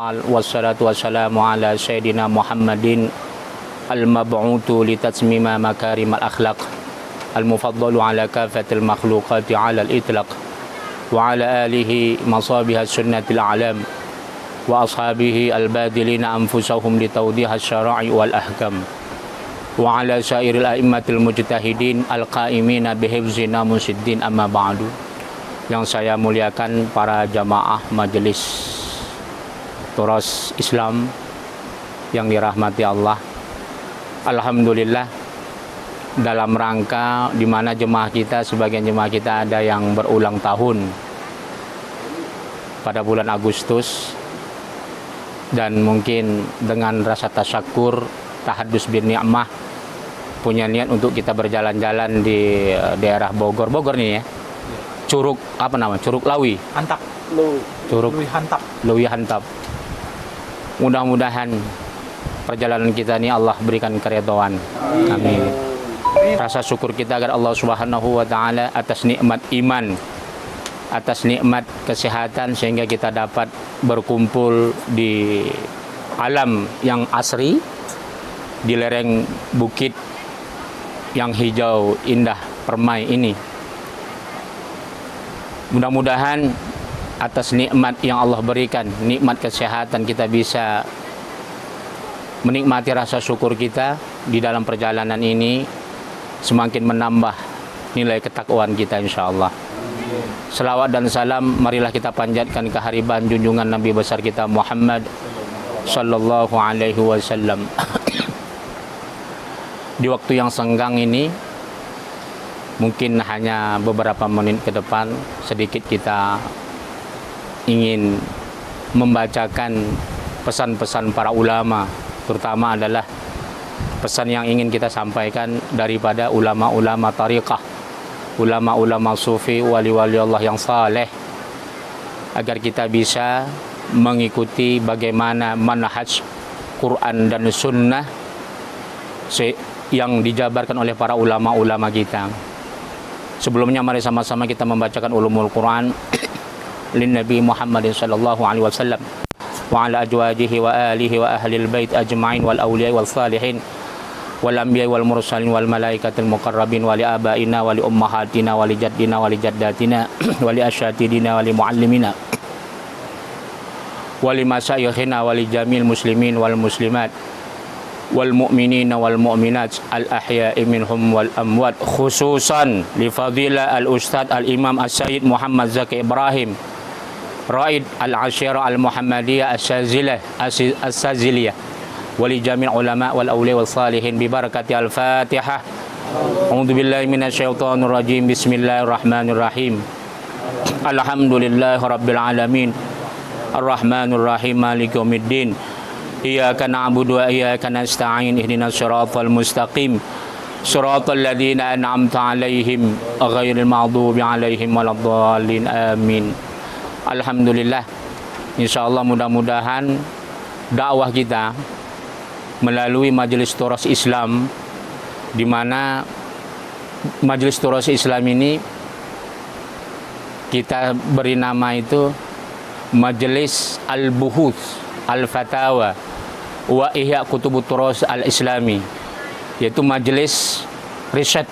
Wassalatu wassalamu ala sayyidina Muhammadin al-mab'utu litatsmima makarimal akhlaq al-mufaddalu ala kafatil makhluqati ala al-itlaq wa ala alihi masabiha sunnatil a'lam wa ashabihi al-badilina anfusahum litawdiha syara'i wal ahkam wa ala sairil a'immatil mujtahidin al-qa'imina bihifzi namusiddin amma ba'du. Yang saya muliakan para jamaah majelis Turas Islam yang dirahmati Allah. Alhamdulillah, dalam rangka di mana jemaah kita, sebagian jemaah kita ada yang berulang tahun pada bulan Agustus, dan mungkin dengan rasa tasyakur, tahadus bin ni'mah, punya niat untuk kita berjalan-jalan di daerah Bogor nih ya. Curug apa nama? Curug Lawi. Hantap. Curug Lawi Hantap. Mudah-mudahan perjalanan kita ini Allah berikan keridhaan. Amin. Rasa syukur kita agar Allah Subhanahu wa taala atas nikmat iman, atas nikmat kesehatan, sehingga kita dapat berkumpul di alam yang asri, di lereng bukit yang hijau indah permai ini. Mudah-mudahan atas nikmat yang Allah berikan, nikmat kesehatan, kita bisa menikmati rasa syukur kita di dalam perjalanan ini, semakin menambah nilai ketakwaan kita insyaallah. Selawat dan salam marilah kita panjatkan kehariban junjungan Nabi besar kita Muhammad sallallahu alaihi wasallam. Di waktu yang senggang ini, mungkin hanya beberapa menit ke depan, sedikit kita ingin membacakan pesan-pesan para ulama, terutama adalah pesan yang ingin kita sampaikan daripada ulama-ulama tariqah, ulama-ulama sufi, wali-wali Allah yang saleh, agar kita bisa mengikuti bagaimana manhaj Quran dan sunnah yang dijabarkan oleh para ulama-ulama kita. Sebelumnya mari sama-sama kita membacakan ulumul Quran lin Nabi Muhammad sallallahu alaihi wasallam wa ala azwajihi wa alihi wa ahlil bait ajma'in wal awliya wal salihin wal anbiya wal mursalin wal malaikatil muqarrabin wa li abaina wa li ummahatina wa li jaddina wa li jaddatina wa li asyatidina wa li muallimina wa li masyayikhina wa li jamil muslimin wal muslimat wal mu'minina wal mu'minat al ahya'i minhum wal amwat, khususan li fadilah al ustad al imam as-sayyid Muhammad Zaki Ibrahim Raid al-Ashira al-Muhammadiyah as-Saziliyah wali jami' ulama wal awliya wal salihin bi barakati al-Fatihah. A'udzu billahi minasyaitonir rajim. Bismillahirrahmanirrahim. Alhamdulillahi rabbil alamin. Arrahmanir rahim. Maliki yaumiddin. Iyyaka na'budu wa iyyaka nasta'in. Ihdinas siratal mustaqim. Siratal ladzina an'amta 'alaihim ghairil maghdubi 'alaihim waladdallin. Amin. Alhamdulillah, insyaallah mudah-mudahan dakwah kita melalui Majelis Turas Islam, di mana Majelis Turas Islam ini kita beri nama itu Majelis Al-Buhuth Al-Fatawa wa Ihya Kutubut Turas Al-Islami, yaitu majelis riset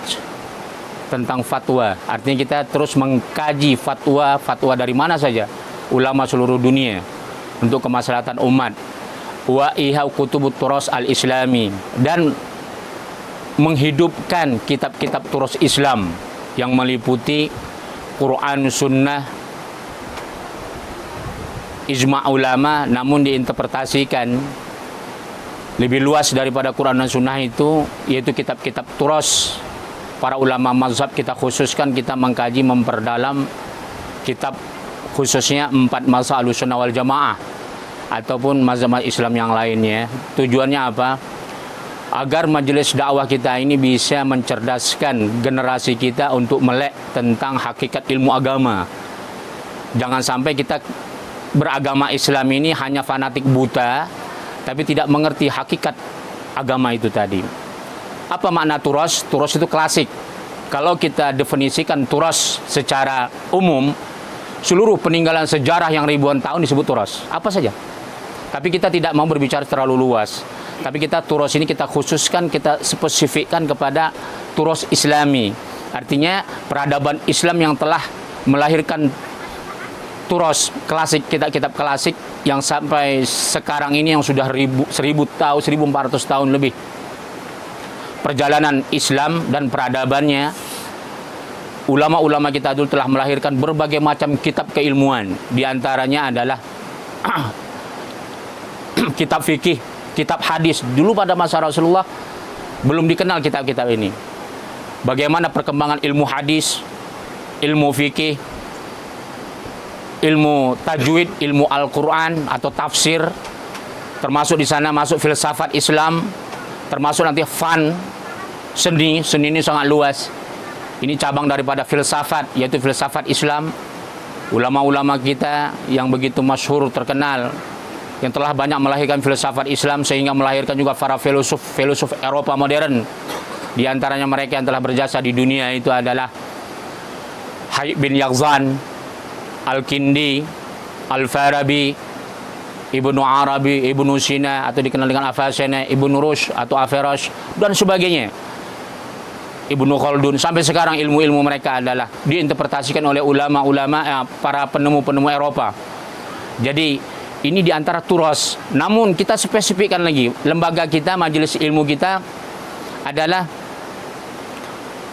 tentang fatwa. Artinya kita terus mengkaji fatwa dari mana saja, ulama seluruh dunia, untuk kemaslahatan umat. Wa Ihya Kutubut Turas Al-Islami, dan menghidupkan kitab-kitab turas Islam yang meliputi Quran, Sunnah, ijma' ulama, namun diinterpretasikan lebih luas daripada Quran dan Sunnah itu, yaitu kitab-kitab turas para ulama mazhab. Kita khususkan, kita mengkaji, memperdalam kitab khususnya 4 mazhab Ahlussunnah wal Jamaah ataupun mazhab Islam yang lainnya. Tujuannya apa? Agar majelis dakwah kita ini bisa mencerdaskan generasi kita untuk melek tentang hakikat ilmu agama. Jangan sampai kita beragama Islam ini hanya fanatik buta, tapi tidak mengerti hakikat agama itu tadi. Apa makna turas? Turas itu klasik. Kalau kita definisikan turas secara umum, seluruh peninggalan sejarah yang ribuan tahun disebut turas. Apa saja? Tapi kita tidak mau berbicara terlalu luas. Tapi kita turos ini kita khususkan, kita spesifikkan kepada turos Islami. Artinya peradaban Islam yang telah melahirkan turos klasik, kitab-kitab klasik yang sampai sekarang ini yang sudah 1400 tahun lebih. Perjalanan Islam dan peradabannya, ulama-ulama kita dulu telah melahirkan berbagai macam kitab keilmuan. Di antaranya adalah kitab fikih, kitab hadis. Dulu pada masa Rasulullah belum dikenal kitab-kitab ini. Bagaimana perkembangan ilmu hadis, ilmu fikih, ilmu tajwid, ilmu Al-Quran atau tafsir, termasuk di sana masuk filsafat Islam, termasuk nanti seni ini sangat luas. Ini cabang daripada filsafat, yaitu filsafat Islam. Ulama-ulama kita yang begitu masyhur, terkenal, yang telah banyak melahirkan filsafat Islam sehingga melahirkan juga para filosof Eropa modern. Di antaranya mereka yang telah berjasa di dunia itu adalah Hayy bin Yaqzan, Al-Kindi, Al-Farabi, Ibnu Arabi, Ibnu Sina atau dikenal dengan Avicenna, Ibnu Rushd atau Averroes dan sebagainya. Ibnu Khaldun, sampai sekarang ilmu-ilmu mereka adalah diinterpretasikan oleh ulama-ulama, para penemu-penemu Eropa. Jadi ini diantara turos. Namun kita spesifikkan lagi, lembaga kita, majelis ilmu kita adalah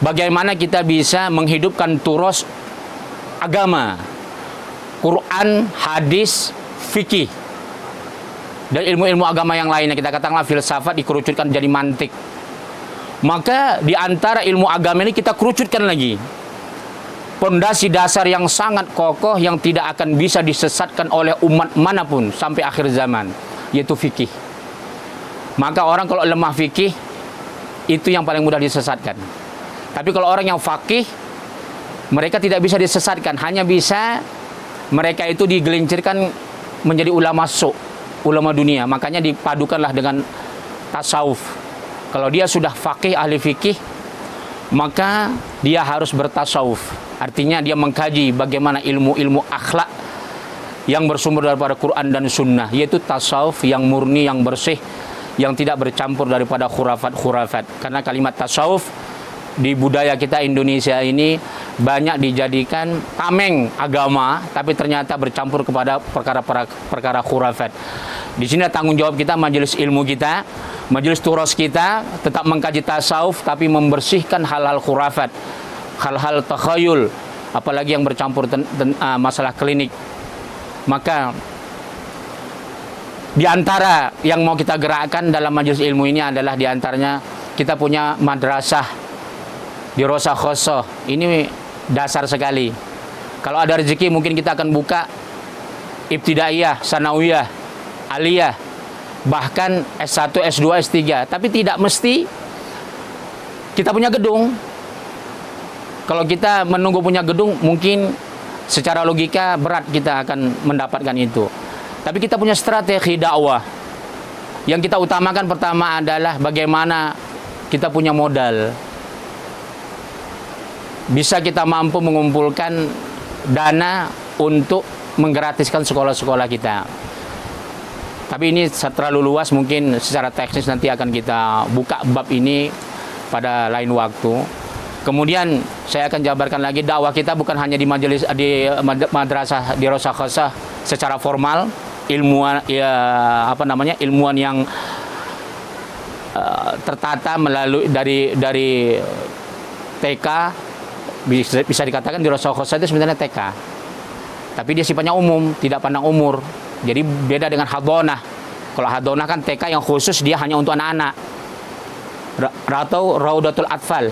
bagaimana kita bisa menghidupkan turos agama, Quran, hadis, fikih, dan ilmu-ilmu agama yang lainnya. Kita katakanlah filsafat dikerucutkan jadi mantik. Maka di antara ilmu agama ini kita kerucutkan lagi pondasi dasar yang sangat kokoh yang tidak akan bisa disesatkan oleh umat manapun sampai akhir zaman, yaitu fikih. Maka orang kalau lemah fikih itu yang paling mudah disesatkan. Tapi kalau orang yang faqih, mereka tidak bisa disesatkan, hanya bisa mereka itu digelincirkan menjadi ulama ulama dunia. Makanya dipadukanlah dengan tasawuf. Kalau dia sudah faqih, ahli fikih, maka dia harus bertasawuf. Artinya dia mengkaji bagaimana ilmu-ilmu akhlak yang bersumber daripada Quran dan Sunnah, yaitu tasawuf yang murni, yang bersih, yang tidak bercampur daripada khurafat-khurafat. Karena kalimat tasawuf di budaya kita Indonesia ini banyak dijadikan tameng agama, tapi ternyata bercampur kepada perkara khurafat. Di sini tanggung jawab kita, majelis ilmu kita, majelis turos kita, tetap mengkaji tasawuf, tapi membersihkan hal-hal khurafat, hal-hal takhayul, apalagi yang bercampur masalah klinik. Maka di antara yang mau kita gerakkan dalam majelis ilmu ini adalah di antaranya kita punya madrasah di Rosa Khosoh. Ini dasar sekali. Kalau ada rezeki mungkin kita akan buka ibtidaiyah, sanawiyah, aliyah, bahkan S1, S2, S3. Tapi tidak mesti kita punya gedung. Kalau kita menunggu punya gedung, mungkin secara logika berat kita akan mendapatkan itu. Tapi kita punya strategi dakwah. Yang kita utamakan pertama adalah bagaimana kita punya modal. Bisa kita mampu mengumpulkan dana untuk menggratiskan sekolah-sekolah kita. Tapi ini terlalu luas, mungkin secara teknis nanti akan kita buka bab ini pada lain waktu. Kemudian saya akan jabarkan lagi dakwah kita bukan hanya di majelis, di madrasah di Rosa Khosoh secara formal, ilmuwan ilmuwan yang tertata melalui dari TK, bisa dikatakan di Rosa Khosoh itu sebenarnya TK. Tapi dia sifatnya umum, tidak pandang umur. Jadi beda dengan hadonah. Kalau hadonah kan TK yang khusus, dia hanya untuk anak-anak. Atau Raudatul Atfal.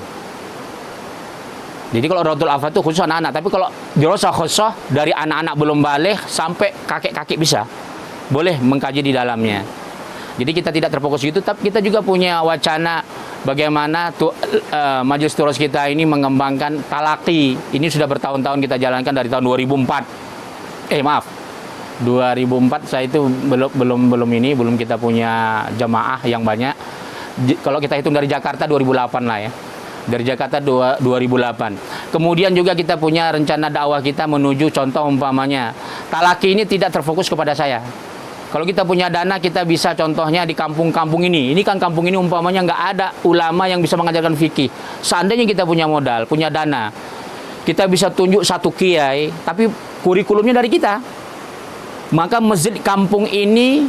Jadi kalau Raudatul Atfal itu khusus anak-anak. Tapi kalau di Rosa Khosoh dari anak-anak belum balik sampai kakek-kakek bisa. Boleh mengkaji di dalamnya. Jadi kita tidak terfokus gitu, tapi kita juga punya wacana bagaimana majelis turos kita ini mengembangkan talaki. Ini sudah bertahun-tahun kita jalankan dari tahun 2004. 2004 saya itu belum kita punya jamaah yang banyak. Kalau kita hitung dari Jakarta 2008 lah ya. Dari Jakarta 2008. Kemudian juga kita punya rencana dakwah kita menuju, contoh umpamanya talaki ini tidak terfokus kepada saya. Kalau kita punya dana, kita bisa contohnya di kampung-kampung ini. Ini kan kampung ini umpamanya nggak ada ulama yang bisa mengajarkan fikih. Seandainya kita punya modal, punya dana, kita bisa tunjuk satu kiai, tapi kurikulumnya dari kita. Maka masjid kampung ini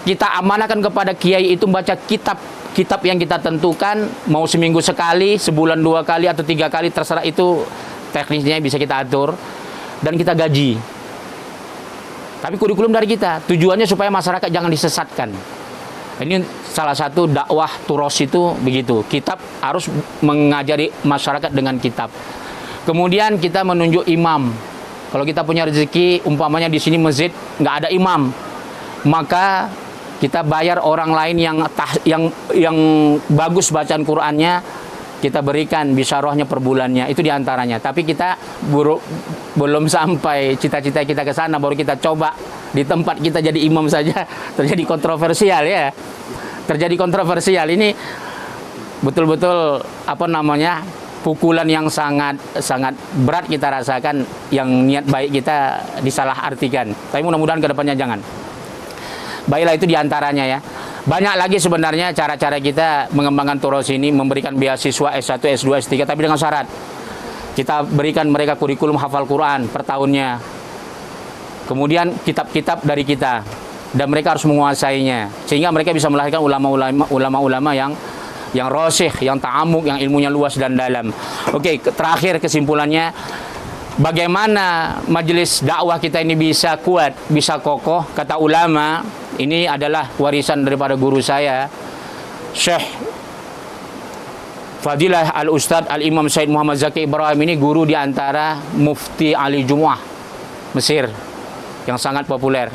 kita amanahkan kepada kiai itu baca kitab yang kita tentukan, mau seminggu sekali, sebulan 2 kali atau 3 kali, terserah, itu teknisnya bisa kita atur, dan kita gaji. Tapi kurikulum dari kita, tujuannya supaya masyarakat jangan disesatkan. Ini salah satu dakwah turos itu begitu. Kitab harus mengajari masyarakat dengan kitab. Kemudian kita menunjuk imam. Kalau kita punya rezeki, umpamanya di sini masjid nggak ada imam, maka kita bayar orang lain yang bagus bacaan Qur'annya, kita berikan bisyarahnya per bulannya, itu diantaranya. Tapi kita belum sampai cita-cita kita ke sana, baru kita coba di tempat kita jadi imam saja, terjadi kontroversial ya. Terjadi kontroversial ini betul-betul pukulan yang sangat berat kita rasakan, yang niat baik kita disalahartikan. Tapi mudah-mudahan kedepannya jangan. Baiklah, itu diantaranya ya. Banyak lagi sebenarnya cara-cara kita mengembangkan turos ini, memberikan beasiswa S1, S2, S3, tapi dengan syarat kita berikan mereka kurikulum hafal Quran per tahunnya. Kemudian kitab-kitab dari kita, dan mereka harus menguasainya, sehingga mereka bisa melahirkan ulama-ulama yang rasyih, yang ta'amuk, yang ilmunya luas dan dalam. Oke, terakhir kesimpulannya, bagaimana majelis dakwah kita ini bisa kuat, bisa kokoh? Kata ulama, ini adalah warisan daripada guru saya, Syekh Fadilah Al-Ustadz Al-Imam Said Muhammad Zaki Ibrahim. Ini guru di antara Mufti Ali Jumu'ah Mesir yang sangat populer.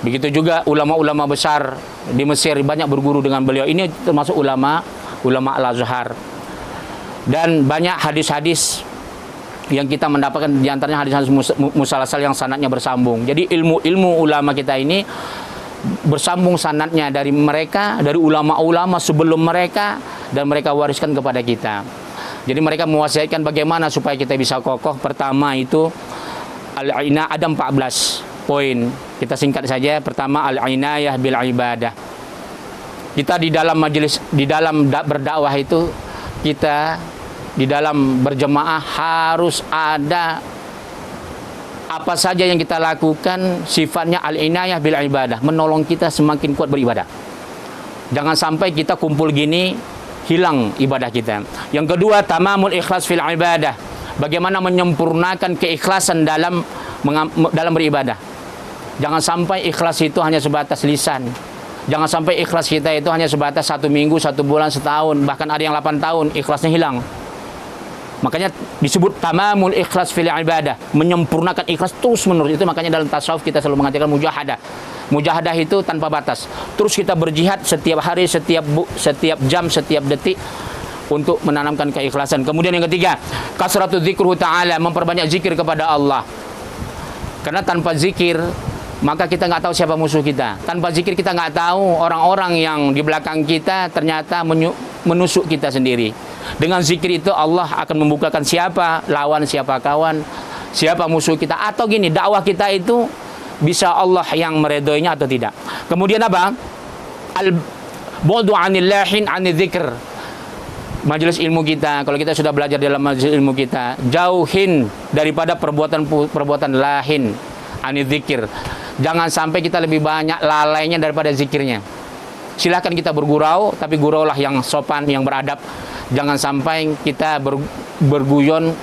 Begitu juga ulama-ulama besar di Mesir banyak berguru dengan beliau. Ini termasuk ulama Al-Azhar. Dan banyak hadis-hadis yang kita mendapatkan, di antaranya hadis-hadis musalsal yang sanadnya bersambung. Jadi ilmu ulama kita ini bersambung sanadnya dari mereka, dari ulama-ulama sebelum mereka, dan mereka wariskan kepada kita. Jadi mereka mewasiatkan bagaimana supaya kita bisa kokoh. Pertama itu al-ina, ada 14 poin. Kita singkat saja. Pertama, al-inayah bil ibadah. Kita di dalam majelis, di dalam berdakwah itu, kita di dalam berjemaah harus ada apa saja yang kita lakukan sifatnya al-inayah bil ibadah, menolong kita semakin kuat beribadah. Jangan sampai kita kumpul gini hilang ibadah kita. Yang kedua, tamamul ikhlas fil ibadah. Bagaimana menyempurnakan keikhlasan dalam beribadah. Jangan sampai ikhlas itu hanya sebatas lisan. Jangan sampai ikhlas kita itu hanya sebatas 1 minggu, 1 bulan, setahun, bahkan ada yang 8 tahun ikhlasnya hilang. Makanya disebut tamamul ikhlas fil ibadah, menyempurnakan ikhlas terus menerus. Itu makanya dalam tasawuf kita selalu mengatakan mujahadah. Mujahadah itu tanpa batas. Terus kita berjihad setiap hari, setiap jam, setiap detik untuk menanamkan keikhlasan. Kemudian yang ketiga, kasratu dzikruhu ta'ala, memperbanyak zikir kepada Allah. Karena tanpa zikir maka kita nggak tahu siapa musuh kita. Tanpa zikir kita nggak tahu orang-orang yang di belakang kita ternyata menusuk kita sendiri. Dengan zikir itu Allah akan membukakan siapa lawan, siapa kawan, siapa musuh kita. Atau gini, dakwah kita itu bisa Allah yang meredhoinya atau tidak. Kemudian apa? Al-bu'du 'anil lahin 'anil dzikr. Majelis ilmu kita, kalau kita sudah belajar dalam majelis ilmu kita, jauhin daripada perbuatan lahin 'anil dzikr. Jangan sampai kita lebih banyak lalainya daripada zikirnya. Silahkan kita bergurau, tapi guraulah yang sopan, yang beradab. Jangan sampai kita berguyon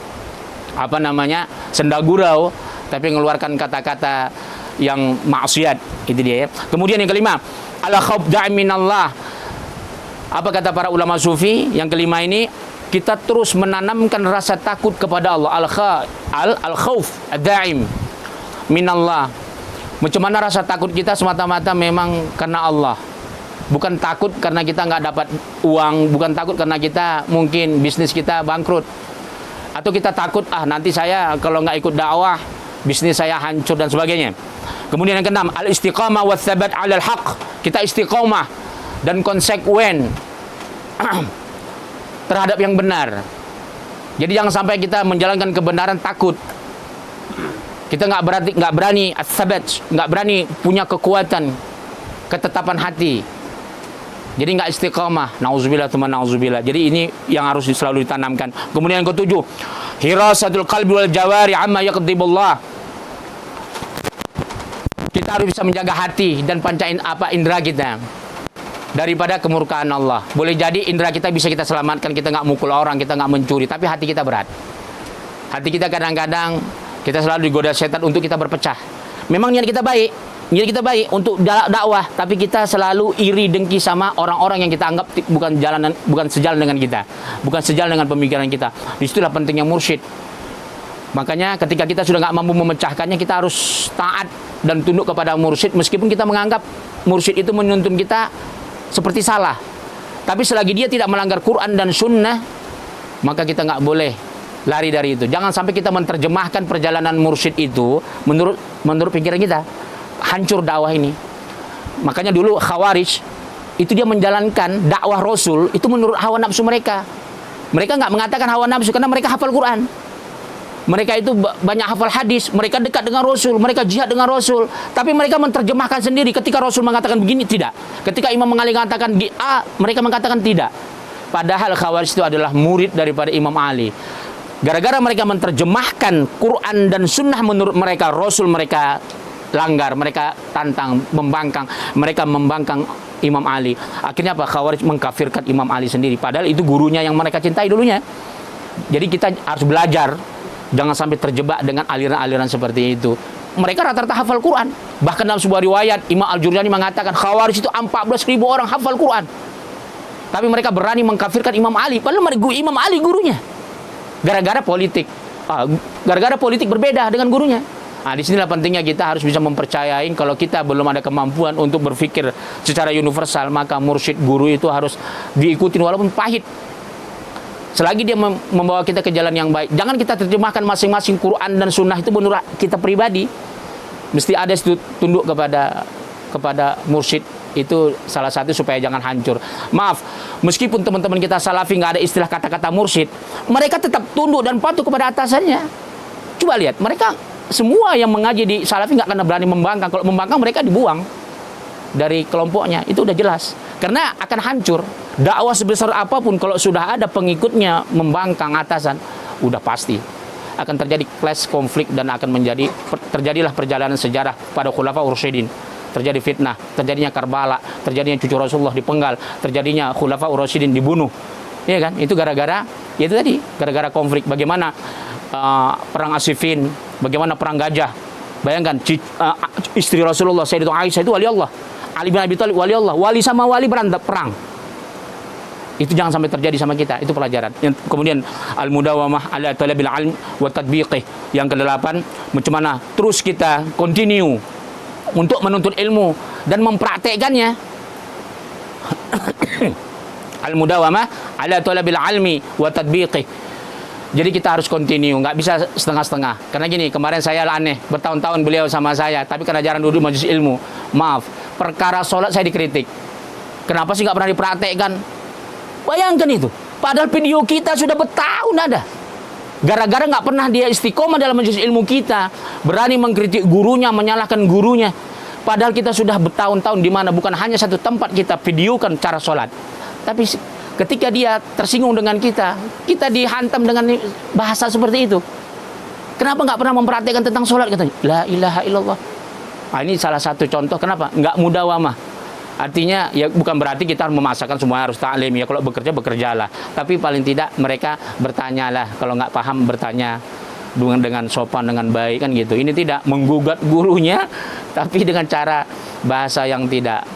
senda gurau, tapi mengeluarkan kata-kata yang maksiat. Itu dia ya. Kemudian yang kelima, al-khauf minallah. Apa kata para ulama sufi? Yang kelima ini, kita terus menanamkan rasa takut kepada Allah. Al-khauf ad-da'im minallah. Macam mana rasa takut kita semata-mata memang karena Allah. Bukan takut karena kita nggak dapat uang, bukan takut karena kita mungkin bisnis kita bangkrut, atau kita takut nanti saya kalau nggak ikut dakwah bisnis saya hancur dan sebagainya. Kemudian yang keenam, al istiqamah wa tsabat 'alal haq. Kita istiqomah dan konsekuen terhadap yang benar. Jadi jangan sampai kita menjalankan kebenaran takut. Kita nggak berani as-sabat, nggak berani punya kekuatan, ketetapan hati. Jadi nggak istiqamah. Nauzubillah teman nauzubillah. Jadi ini yang harus selalu ditanamkan. Kemudian yang ketujuh, hirasatul qalbi wal jawari amma yaqdibullah. Kita harus bisa menjaga hati dan pancain indera kita daripada kemurkaan Allah. Boleh jadi indera kita bisa kita selamatkan, kita nggak mukul orang, kita nggak mencuri, tapi hati kita berat. Hati kita kadang-kadang kita selalu digoda setan untuk kita berpecah. Memang niat kita baik untuk dakwah, tapi kita selalu iri dengki sama orang-orang yang kita anggap bukan sejalan dengan kita, bukan sejalan dengan pemikiran kita. Disitulah pentingnya mursyid. Makanya ketika kita sudah nggak mampu memecahkannya, kita harus taat dan tunduk kepada mursyid, meskipun kita menganggap mursyid itu menuntun kita seperti salah. Tapi selagi dia tidak melanggar Quran dan Sunnah, maka kita nggak boleh lari dari itu. Jangan sampai kita menerjemahkan perjalanan mursyid itu menurut pikiran kita. Hancur dakwah ini. Makanya dulu Khawarij itu dia menjalankan dakwah Rasul itu menurut hawa nafsu mereka. Mereka nggak mengatakan hawa nafsu karena mereka hafal Quran. Mereka itu banyak hafal hadis, mereka dekat dengan Rasul, mereka jihad dengan Rasul. Tapi mereka menerjemahkan sendiri. Ketika Rasul mengatakan begini, tidak. Ketika Imam Ali mengatakan A, mereka mengatakan tidak. Padahal Khawarij itu adalah murid daripada Imam Ali. Gara-gara mereka menerjemahkan Quran dan Sunnah menurut mereka, Rasul mereka langgar, mereka tantang, mereka membangkang Imam Ali. Akhirnya apa? Khawarij mengkafirkan Imam Ali sendiri. Padahal itu gurunya yang mereka cintai dulunya. Jadi kita harus belajar. Jangan sampai terjebak dengan aliran-aliran seperti itu. Mereka rata-rata hafal Quran. Bahkan dalam sebuah riwayat, Imam Al-Jurjani mengatakan Khawarij itu 14.000 orang hafal Quran. Tapi mereka berani mengkafirkan Imam Ali. Padahal Imam Ali gurunya. Gara-gara politik. Gara-gara politik berbeda dengan gurunya. Nah, disinilah pentingnya kita harus bisa mempercayai kalau kita belum ada kemampuan untuk berpikir secara universal, maka mursyid guru itu harus diikutin walaupun pahit. Selagi dia membawa kita ke jalan yang baik. Jangan kita terjemahkan masing-masing Quran dan Sunnah itu menurut kita pribadi. Mesti ada tunduk kepada mursyid. Itu salah satu supaya jangan hancur. Maaf, meskipun teman-teman kita salafi nggak ada istilah kata-kata mursyid, mereka tetap tunduk dan patuh kepada atasannya. Coba lihat, mereka semua yang mengaji di salafi nggak akan berani membangkang. Kalau membangkang mereka dibuang dari kelompoknya. Itu udah jelas. Karena akan hancur. Dakwah sebesar apapun kalau sudah ada pengikutnya membangkang atasan, udah pasti akan terjadi clash, konflik, dan akan terjadilah perjalanan sejarah pada Khulafaur Rasyidin. Terjadi fitnah, terjadinya Karbala, terjadinya cucu Rasulullah dipenggal, terjadinya Khulafaur Rasyidin dibunuh. Iya kan? Itu gara-gara itu tadi, gara-gara konflik. Bagaimana perang Asifin, bagaimana perang Gajah. Bayangkan istri Rasulullah Sayyidatuna Aisyah itu wali Allah. Ali bin Abi Thalib wali Allah. Wali sama wali berantem perang. Itu jangan sampai terjadi sama kita. Itu pelajaran. Kemudian al-mudawamah ala talabil ilm wa tatbiqih. Yang ke-8, macam mana terus kita continue untuk menuntut ilmu dan mempraktekkannya. Al-mudawamah ala talabil ilmi wa tatbiqih. Jadi kita harus continue, nggak bisa setengah-setengah. Karena gini, kemarin saya aneh, bertahun-tahun beliau sama saya, tapi karena jarang duduk majelis ilmu. Maaf, perkara sholat saya dikritik. Kenapa sih nggak pernah dipraktekkan? Bayangkan itu. Padahal video kita sudah bertahun ada. Gara-gara nggak pernah dia istiqomah dalam majelis ilmu kita, berani mengkritik gurunya, menyalahkan gurunya. Padahal kita sudah bertahun-tahun di mana bukan hanya satu tempat kita videokan cara sholat, tapi ketika dia tersinggung dengan kita dihantam dengan bahasa seperti itu. Kenapa nggak pernah mempraktikkan tentang sholat katanya? La ilaha illallah. Nah, ini salah satu contoh kenapa nggak mudawamah. Artinya ya bukan berarti kita harus memaksakan semua harus taklim ya. Kalau bekerja bekerjalah. Tapi paling tidak mereka bertanyalah. Kalau nggak paham bertanya dengan sopan, dengan baik kan gitu. Ini tidak menggugat gurunya, tapi dengan cara bahasa yang tidak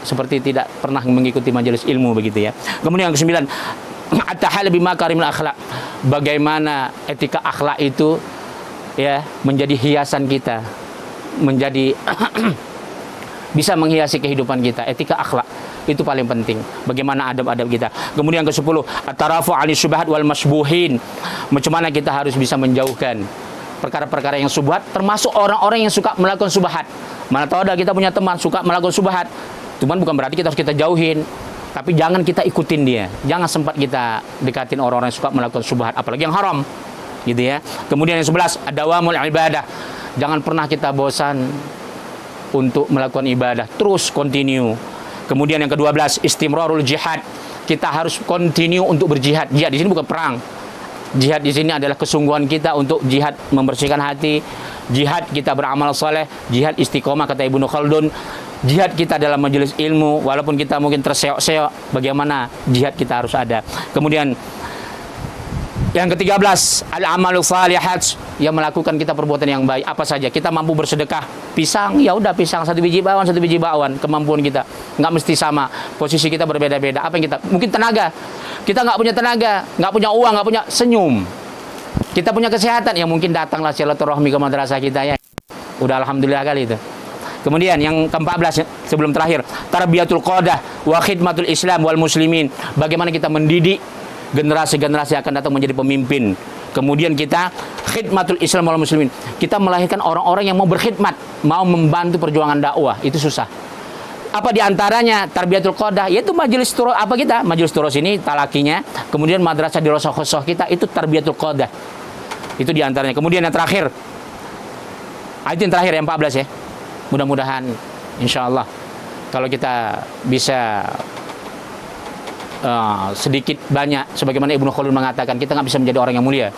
seperti tidak pernah mengikuti majelis ilmu begitu ya. Kemudian yang ke-9, at-tahal bima karimul akhlak. Bagaimana etika akhlak itu ya menjadi hiasan kita, menjadi bisa menghiasi kehidupan kita. Etika akhlak itu paling penting. Bagaimana adab-adab kita. Kemudian yang ke-10, at-tarafu 'ani syubhat wal masbuhin. Macam mana kita harus bisa menjauhkan perkara-perkara yang subhat, termasuk orang-orang yang suka melakukan subhat. Mana tahu ada kita punya teman suka melakukan subhat. Cuman bukan berarti kita harus kita jauhin. Tapi jangan kita ikutin dia. Jangan sempat kita dekatin orang-orang yang suka melakukan subhat, apalagi yang haram. gitu ya. Kemudian yang 11, adawamul ibadah. Jangan pernah kita bosan untuk melakukan ibadah, terus continue. Kemudian yang ke-12, istimrarul jihad. Kita harus continue untuk berjihad. Jihad di sini bukan perang. Jihad di sini adalah kesungguhan kita untuk jihad membersihkan hati, jihad kita beramal saleh, jihad istiqomah kata Ibnu Khaldun, jihad kita dalam majelis ilmu, walaupun kita mungkin terseok-seok, bagaimana jihad kita harus ada. Kemudian yang ke-13, al-amalu salihat, yang melakukan kita perbuatan yang baik. Apa saja, kita mampu bersedekah, pisang, ya udah pisang, 1 biji bakwan, kemampuan kita nggak mesti sama, posisi kita berbeda-beda. Apa yang kita, mungkin tenaga, kita nggak punya tenaga, nggak punya uang, nggak punya, senyum. Kita punya kesehatan, ya mungkin datanglah silaturahmi ke madrasah kita ya. Udah alhamdulillah kali itu. Kemudian yang ke-14 sebelum terakhir, tarbiyatul qadah wa khidmatul Islam wal muslimin. Bagaimana kita mendidik generasi-generasi akan datang menjadi pemimpin. Kemudian kita khidmatul Islam wal muslimin. Kita melahirkan orang-orang yang mau berkhidmat, mau membantu perjuangan dakwah. Itu susah. Apa diantaranya tarbiyatul qadah, yaitu majelis turos, apa kita majelis turos ini talakinya, kemudian madrasah di Rosoh kita itu tarbiyatul qadah, itu diantaranya. Kemudian yang terakhir, itu yang terakhir yang 14 ya, mudah-mudahan insyaallah kalau kita bisa sedikit banyak, sebagaimana Ibnu Khaldun mengatakan, kita nggak bisa menjadi orang yang mulia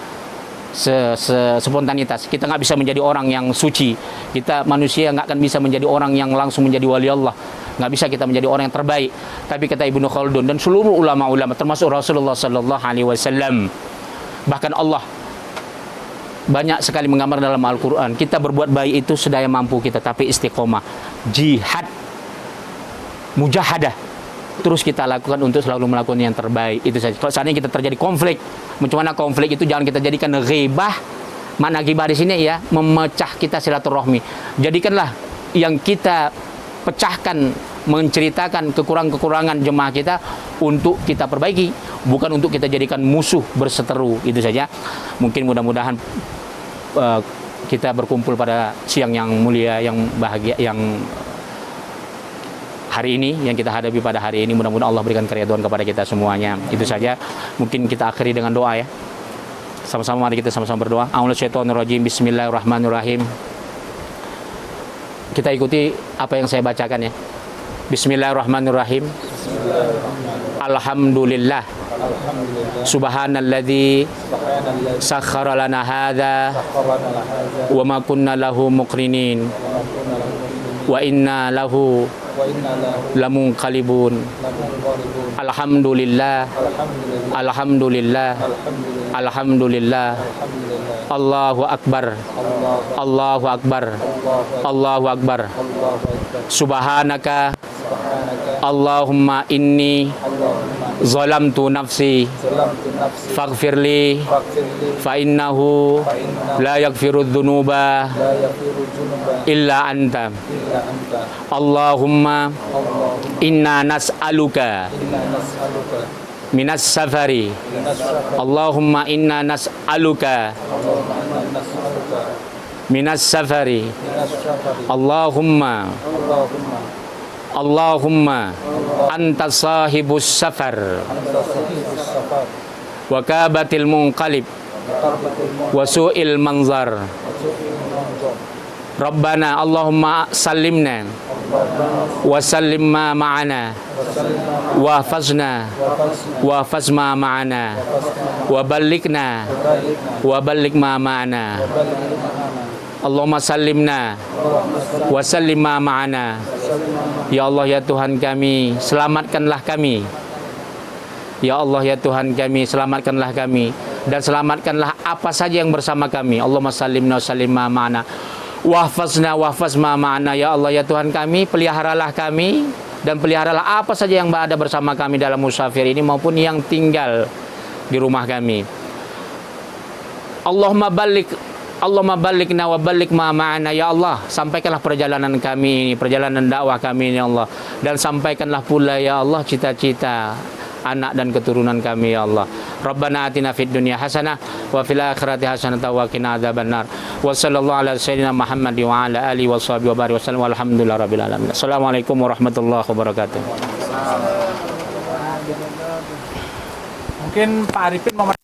spontanitas, kita nggak bisa menjadi orang yang suci, kita manusia nggak akan bisa menjadi orang yang langsung menjadi wali Allah, nggak bisa kita menjadi orang yang terbaik. Tapi kata Ibnu Khaldun dan seluruh ulama-ulama termasuk Rasulullah Sallallahu Alaihi Wasallam, bahkan Allah banyak sekali menggambar dalam Al-Quran, kita berbuat baik itu sedaya mampu kita, tapi istiqomah, jihad, mujahadah, terus kita lakukan untuk selalu melakukan yang terbaik. Itu saja. Kalau seandainya kita terjadi konflik, bagaimana konflik itu jangan kita jadikan ghibah. Makna ghibah di sini ya memecah kita silaturahmi. Jadikanlah yang kita pecahkan, menceritakan kekurangan-kekurangan jemaah kita untuk kita perbaiki, bukan untuk kita jadikan musuh berseteru. Itu saja. Mungkin mudah-mudahan kita berkumpul pada siang yang mulia, yang bahagia, yang hari ini, yang kita hadapi pada hari ini, mudah-mudahan Allah berikan keridhaan kepada kita semuanya. Itu saja. Mungkin kita akhiri dengan doa ya. Sama-sama mari kita sama-sama berdoa. A'udzubillahi bismillahirrahmanirrahim. Kita ikuti apa yang saya bacakan ya. Bismillahirrahmanirrahim. Alhamdulillah. Subhanalladzi sakhkhara lana hadza wa ma kunna lahu muqrinin wa inna lahu lamunqalibun. Alhamdulillah. Alhamdulillah. Alhamdulillah. Allahu akbar. Allahu akbar. Allahu akbar. Subhanaka Allahumma inni zalamtu nafsi faghfirli fa innahu la yaghfiru dzunuba illa anta. Allahumma inna nas'aluka minas safari. Allahumma inna nas'aluka minas safari. Allahumma anta sahibus safar wa kabatil munqalib wa su'il manzar. Rabbana Allahumma sallimna wa sallim ma ma'ana wa hafazna wa hafaz ma ma'ana wa ballighna wa balligh ma ma'ana. Allahumma sallimna wa sallim ma ma'ana. Ya Allah ya Tuhan kami, selamatkanlah kami. Ya Allah ya Tuhan kami, selamatkanlah kami dan selamatkanlah apa saja yang bersama kami. Allahumma sallimna wa sallim ma ma'ana wa hafazna wa hafaz ma ma'ana. Ya Allah ya Tuhan kami, peliharalah kami dan peliharalah apa saja yang ada bersama kami dalam musafir ini maupun yang tinggal di rumah kami. Allahumma ballighna wa balligh ma ma'ana. Ya Allah, sampaikanlah perjalanan kami ini, perjalanan dakwah kami ini ya Allah, dan sampaikanlah pula ya Allah cita-cita anak dan keturunan kami ya Allah. Rabbana atina fid dunya hasanah wa fil akhirati hasanah wa qina adzabannar. Wa sallallahu ala sayyidina Muhammad wa ala alihi wa sahbihi wa barik wasallam. Walhamdulillahi rabbil alamin. Assalamualaikum warahmatullahi wabarakatuh. Mungkin Pak Arifin mau